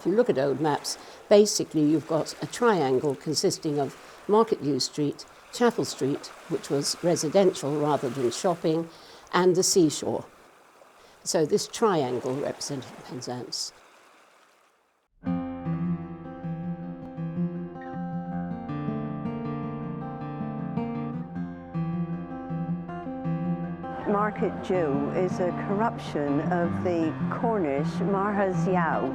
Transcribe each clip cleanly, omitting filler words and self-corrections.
if you look at old maps, basically you've got a triangle consisting of Market Yew Street, Chapel Street, which was residential rather than shopping, and the seashore. So this triangle represented Penzance. Market Jew is a corruption of the Cornish Marhas Yow,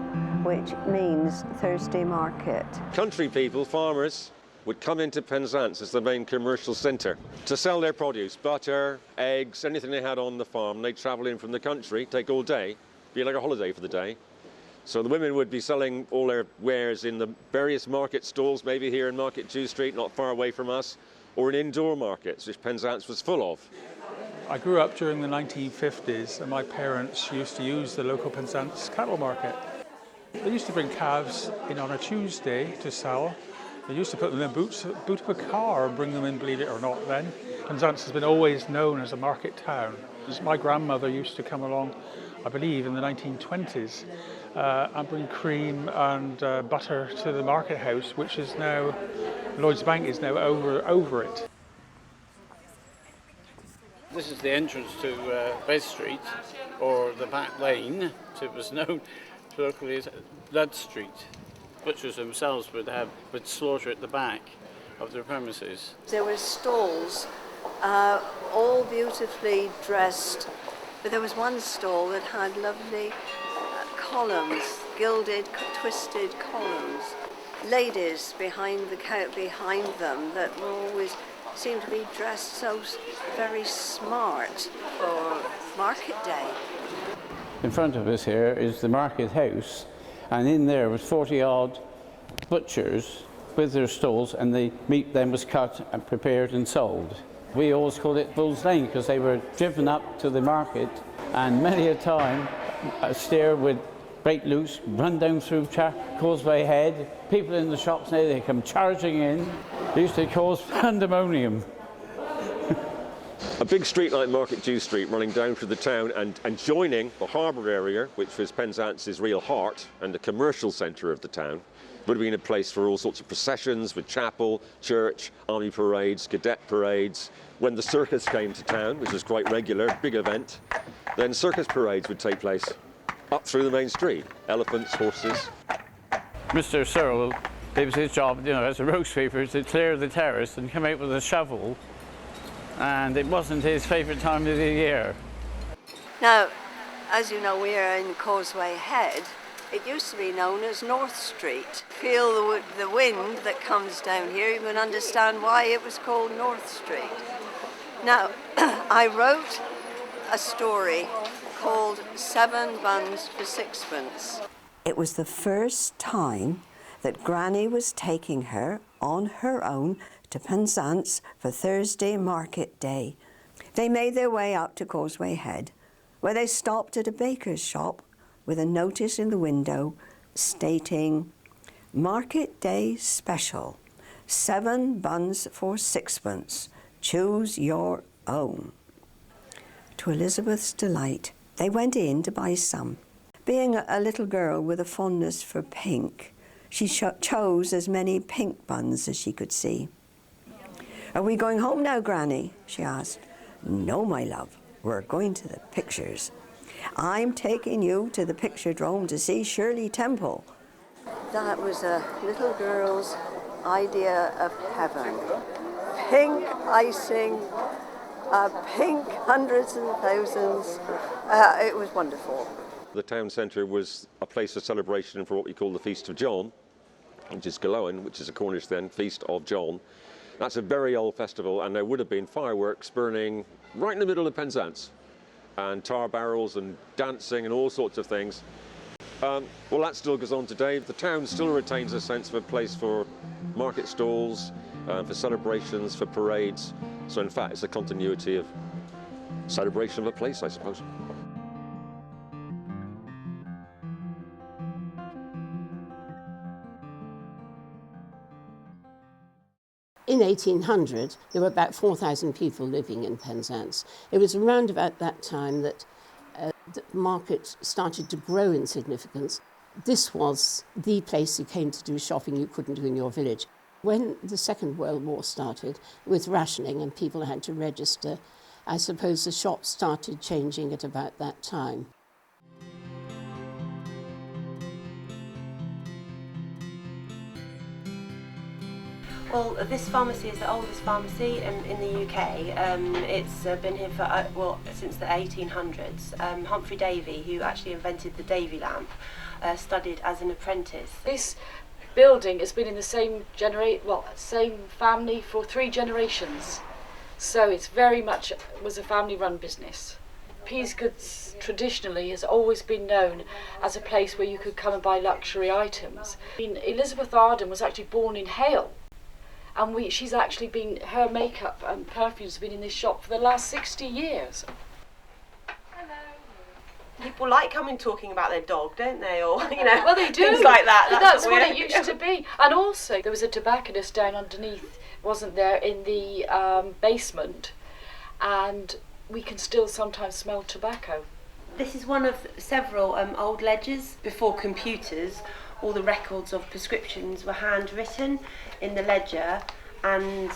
which means Thursday market. Country people, farmers, would come into Penzance as the main commercial centre to sell their produce, butter, eggs, anything they had on the farm. They'd travel in from the country, take all day, be like a holiday for the day. So the women would be selling all their wares in the various market stalls, maybe here in Market Jew Street, not far away from us, or in indoor markets, which Penzance was full of. I grew up during the 1950s and my parents used to use the local Penzance cattle market. They used to bring calves in on a Tuesday to sell. They used to put them in the boot of a car and bring them in, believe it or not then. Penzance has been always known as a market town. My grandmother used to come along, I believe, in the 1920s and bring cream and butter to the market house, which is now, Lloyds Bank is now over it. This is the entrance to Beth Street, or the back lane, as it was known locally as Blood Street. Butchers themselves would slaughter at the back of their premises. There were stalls, all beautifully dressed, but there was one stall that had lovely columns, gilded, twisted columns. Ladies behind them that were always seemed to be dressed so very smart for market day. In front of us here is the market house, and in there was 40-odd butchers with their stalls, and the meat then was cut and prepared and sold. We always called it Bull's Lane because they were driven up to the market, and many a time a steer would break loose, run down through Causeway Head. People in the shops now, they come charging in. It used to cause pandemonium. A big street like Market Jew Street running down through the town and joining the harbour area, which was Penzance's real heart and the commercial centre of the town, would have been a place for all sorts of processions with chapel, church, army parades, cadet parades. When the circus came to town, which was quite regular, big event, then circus parades would take place up through the main street. Elephants, horses. Mr. Searle, it was his job, as a road sweeper, to clear the terrace and come out with a shovel, and it wasn't his favourite time of the year. Now, as you know, we are in Causeway Head. It used to be known as North Street. Feel the wind that comes down here, you can understand why it was called North Street. Now, I wrote a story called 7 Buns for Sixpence. It was the first time that Granny was taking her on her own to Penzance for Thursday market day. They made their way up to Causeway Head, where they stopped at a baker's shop with a notice in the window stating, "Market Day Special, 7 buns for sixpence, choose your own." To Elizabeth's delight, they went in to buy some. Being a little girl with a fondness for pink, she chose as many pink buns as she could see. "Are we going home now, Granny?" she asked. "No, my love, we're going to the pictures. I'm taking you to the picture drome to see Shirley Temple." That was a little girl's idea of heaven. Pink icing, pink hundreds and thousands. It was wonderful. The town centre was a place of celebration for what we call the Feast of John, which is Galowan, which is a Cornish then, Feast of John. That's a very old festival, and there would have been fireworks burning right in the middle of Penzance, and tar barrels and dancing and all sorts of things. Well, that still goes on today. The town still retains a sense of a place for market stalls, for celebrations, for parades. So in fact, it's a continuity of celebration of a place, I suppose. In 1800, there were about 4,000 people living in Penzance. It was around about that time that the market started to grow in significance. this was the place you came to do shopping you couldn't do in your village. When the Second World War started, with rationing and people had to register, I suppose the shops started changing at about that time. Well, this pharmacy is the oldest pharmacy in the UK. It's been here for, since the 1800s. Humphrey Davy, who actually invented the Davy lamp, studied as an apprentice. This building has been in the same family for 3 generations. So it's very much was a family-run business. Peasgoods traditionally has always been known as a place where you could come and buy luxury items. Elizabeth Arden was actually born in Hale. And she's actually been, her makeup and perfumes have been in this shop for the last 60 years. Hello. People like coming talking about their dog, don't they? Or, you know, well, they do. Things like that. That's what it used to be. And also, there was a tobacconist down underneath, wasn't there, in the basement. And we can still sometimes smell tobacco. This is one of several old ledgers. Before computers, all the records of prescriptions were handwritten in the ledger, and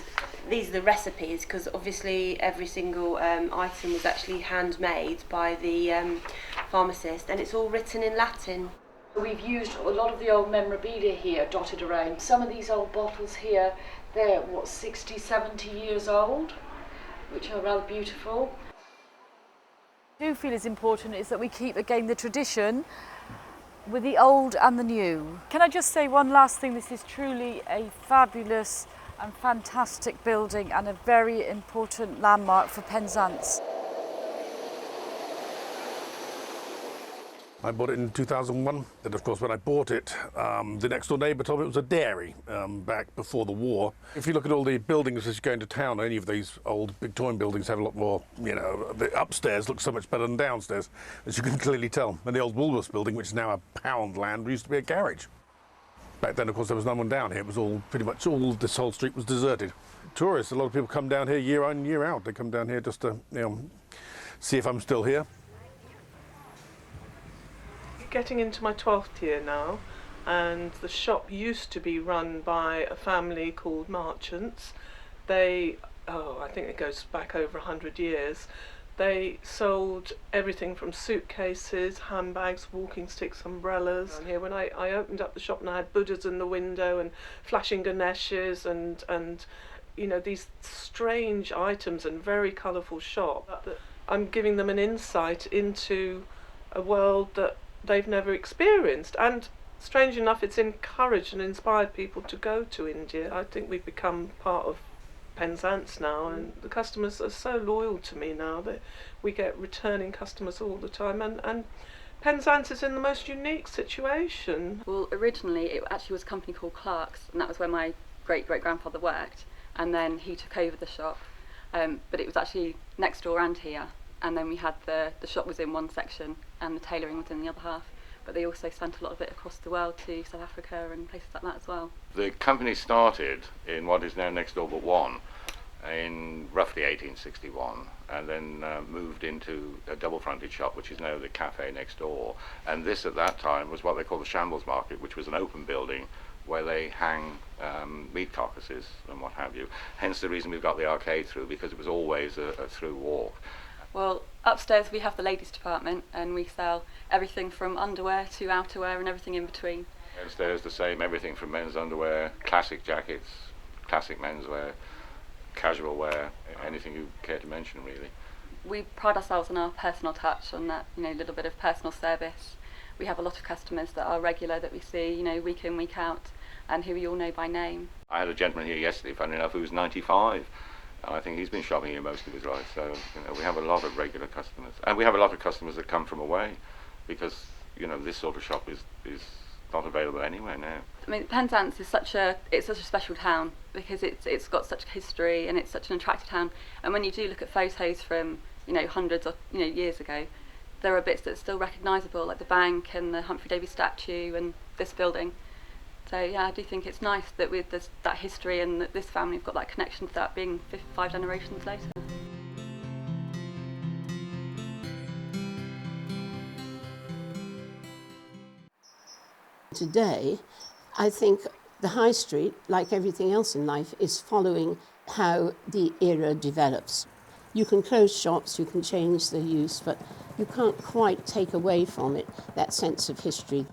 these are the recipes, because obviously every single item was actually handmade by the pharmacist, and it's all written in Latin. We've used a lot of the old memorabilia here dotted around. Some of these old bottles here, they're 60, 70 years old, which are rather beautiful. What I do feel is important is that we keep again the tradition with the old and the new. Can I just say one last thing? This is truly a fabulous and fantastic building and a very important landmark for Penzance. I bought it in 2001, and of course when I bought it, the next door neighbour told me it was a dairy back before the war. If you look at all the buildings as you go into town, any of these old Victorian buildings have a lot more, you know, the upstairs looks so much better than downstairs, as you can clearly tell. And the old Woolworths building, which is now a Poundland, used to be a garage. Back then, of course, there was no one down here. It was all, pretty much all, this whole street was deserted. Tourists, a lot of people come down here year in, year out. They come down here just to, you know, see if I'm still here. Getting into my 12th year now, and the shop used to be run by a family called Merchants. I think it goes back over 100 years. They sold everything from suitcases, handbags, walking sticks, umbrellas. And here when I opened up the shop, and I had Buddhas in the window and flashing Ganeshas and you know, these strange items and very colourful shop. I'm giving them an insight into a world that they've never experienced, and strange enough it's encouraged and inspired people to go to India. I think we've become part of Penzance now, and the customers are so loyal to me now that we get returning customers all the time, and Penzance is in the most unique situation. Well, originally it actually was a company called Clark's, and that was where my great-great-grandfather worked, and then he took over the shop, but it was actually next door and here. And then we had the shop was in one section and the tailoring was in the other half. But they also sent a lot of it across the world to South Africa and places like that as well. The company started in what is now next door but one in roughly 1861, and then moved into a double-fronted shop, which is now the cafe next door. And this at that time was what they call the Shambles Market, which was an open building where they hang meat carcasses and what have you. Hence the reason we've got the arcade through, because it was always a through walk. Well, upstairs we have the ladies department, and we sell everything from underwear to outerwear and everything in between. Downstairs the same, everything from men's underwear, classic jackets, classic menswear, casual wear, anything you care to mention really. We pride ourselves on our personal touch, on that, you know, little bit of personal service. We have a lot of customers that are regular, that we see, you know, week in, week out, and who we all know by name. I had a gentleman here yesterday, funny enough, who was 95. I think he's been shopping here most of his life, so you know, we have a lot of regular customers, and we have a lot of customers that come from away, because you know this sort of shop is not available anywhere now. I mean, Penzance is such a special town, because it's got such history and it's such an attractive town. And when you do look at photos from, you know, hundreds of, you know, years ago, there are bits that are still recognisable, like the bank and the Humphrey Davy statue and this building. So yeah, I do think it's nice that with that history and that this family have got that connection to that being 5 generations later. today, I think the high street, like everything else in life, is following how the era develops. You can close shops, you can change the use, but you can't quite take away from it that sense of history.